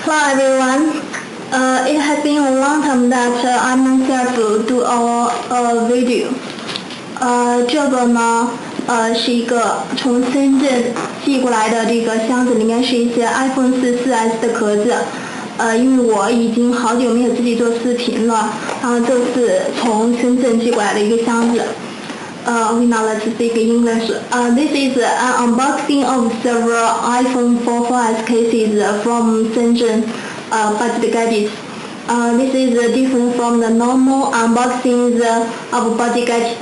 Hello everyone. It has been a long time that I myself do a video. 这个呢，是一个从深圳寄过来的这个箱子，里面是一些 iPhone 4S 的壳子。因为我已经好久没有自己做视频了，然后这是从深圳寄过来的一个箱子。Okay, now let's speak English. This is an unboxing of several iPhone 4S cases from Shenzhen BudgetGadgets. This is different from the normal unboxings of BudgetGadgets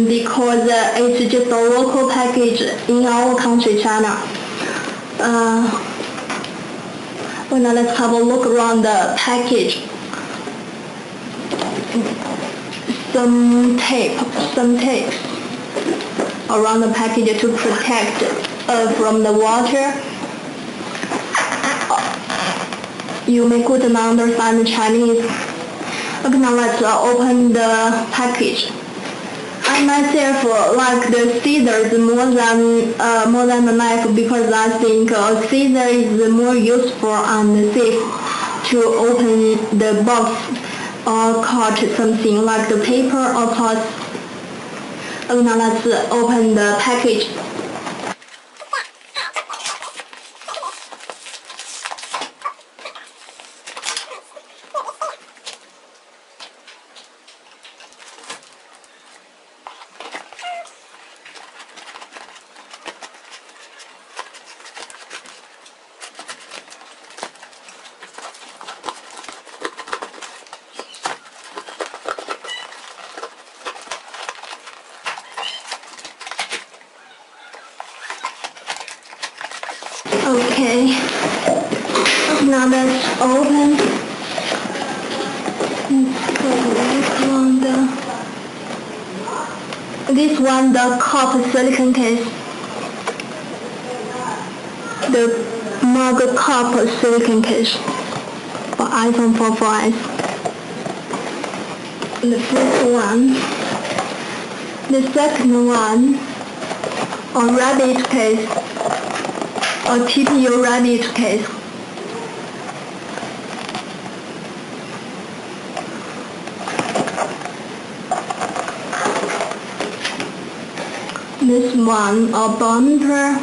because it's just a local package in our country, China. Well, now let's have a look around the package. Some tape around the package to protect from the water. You may couldn't understand Chinese. Okay, now let's open the package. I myself like the scissors more than the knife because I think a scissor is more useful and safe to open the box or cut something like the paper or parts. Okay, now let's open the package. Okay, now let's open. This one, the cup silicone case. The mug cup silicone case for iPhone 4S. The first one. The second one, a rabbit case. A TPU rabbit case. This one, a bumper.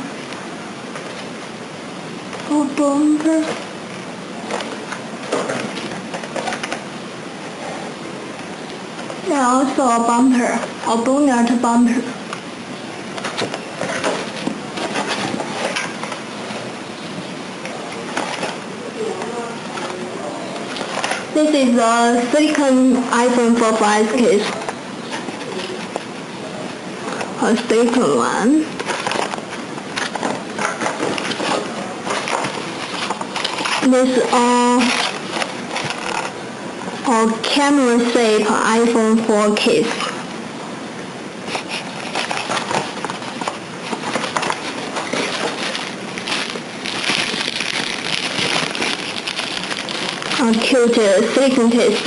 Yeah, also a bumper, a bonnet bumper. This is a second iPhone 4S case. A second one. This a camera safe iPhone 4 case. A cute silicone case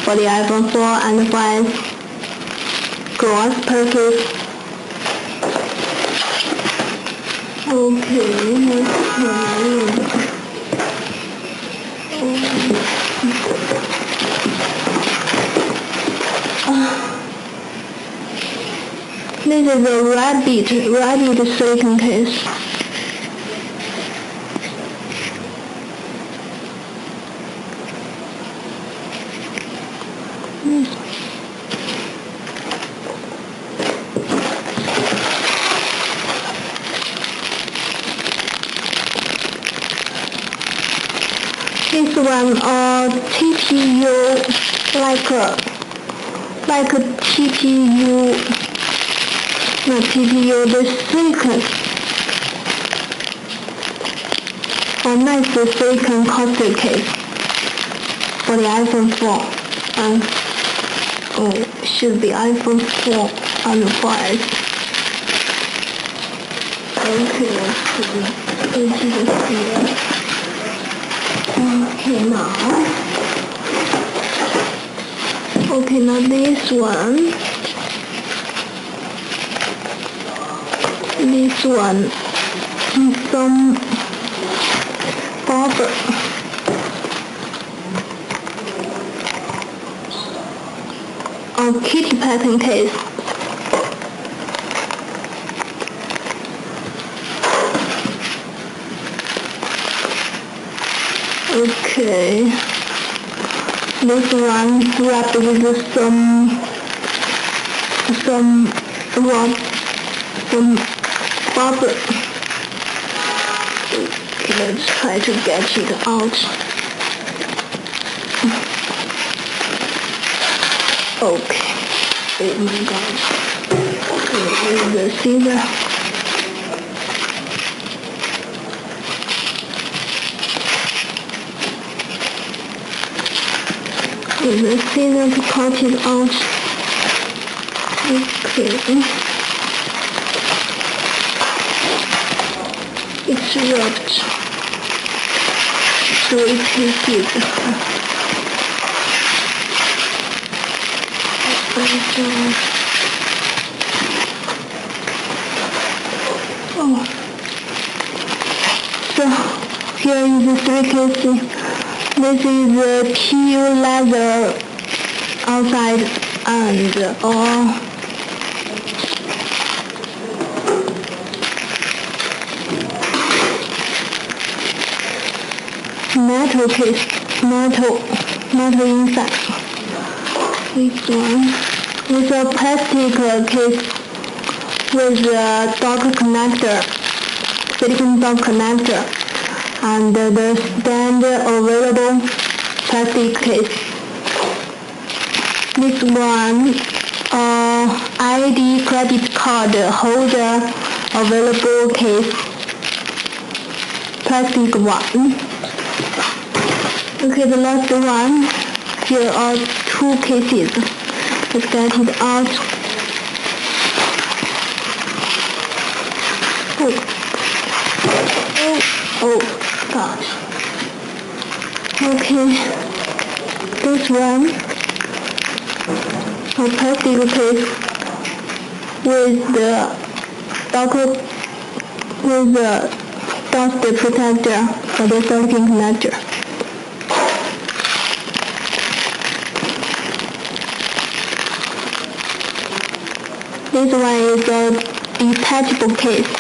for the iPhone 4 and 5 glass package. Okay, this is a rabbit silicone case. This one, TPU, like a TPU, not TPU, the silicone, a nice silicone coaster case for the iPhone 4, and should be iPhone 4 and 5. Okay, let's see. Okay, now this one, some box bubble. Kitty packing case. Okay, this one wrapped with some bubble. Okay, let's try to get it out. Okay. Oh my god. Here's the scissor. Here's the scissor to cut it out. Okay. It's wrapped. 3 pieces. Oh. So here is the 3 cases. This is the pure leather outside and metal case, metal inside. This one is a plastic case with a dock connector, silicone dock connector, and the standard available plastic case. This one, ID credit card holder available case, plastic one. Okay, the last one, here are 2 cases. Let's get it out. Oh gosh. Okay, this one, a plastic case with the dust protector for the silicone connector. This one is a detachable case.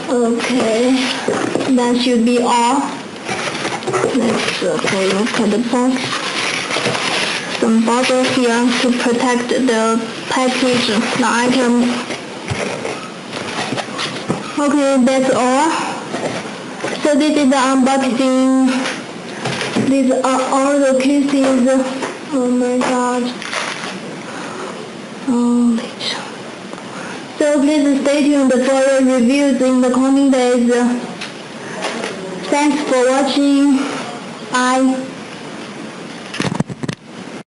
Okay, that should be all. Let's take a look at the box. Some bubble here to protect the package, the item. Okay, that's all. So this is the unboxing. These are all the cases. Oh my god. So please stay tuned for the reviews in the coming days. Thanks for watching. Bye.